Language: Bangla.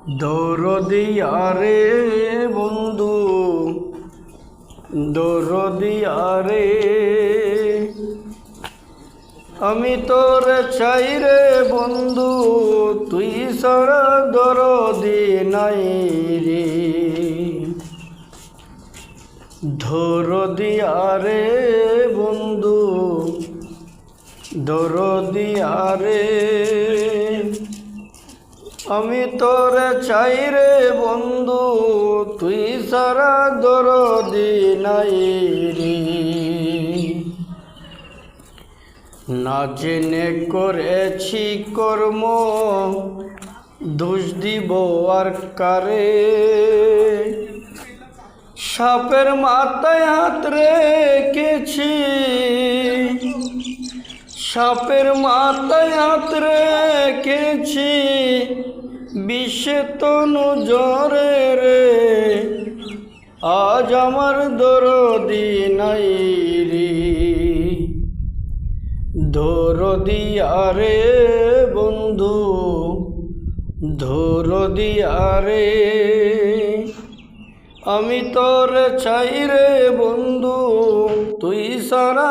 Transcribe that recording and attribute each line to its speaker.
Speaker 1: দরদিয়া রে বন্ধু, দরদিয়া রে, আমি তোরে চাই রে বন্ধু, তুই সারা দরদি নাই রে। দরদিয়া রে বন্ধু, দরদিয়া রে, আমি তোরে চাই রে বন্ধু, তুই সারা দরদি নাই রে। না জেনে করেছি কর্ম, দোষ দিব আর কারে। সাপের মাথায় হাত রেখেছি, সাপের মাথায় হাত রেখেছি, বিষে তনু জ্বরে রে। আজ আমার দরদি নাই রে। দরদিয়া রে বন্ধু, দরদিয়া রে, আমি তোরে চাই রে বন্ধু, তুই সারা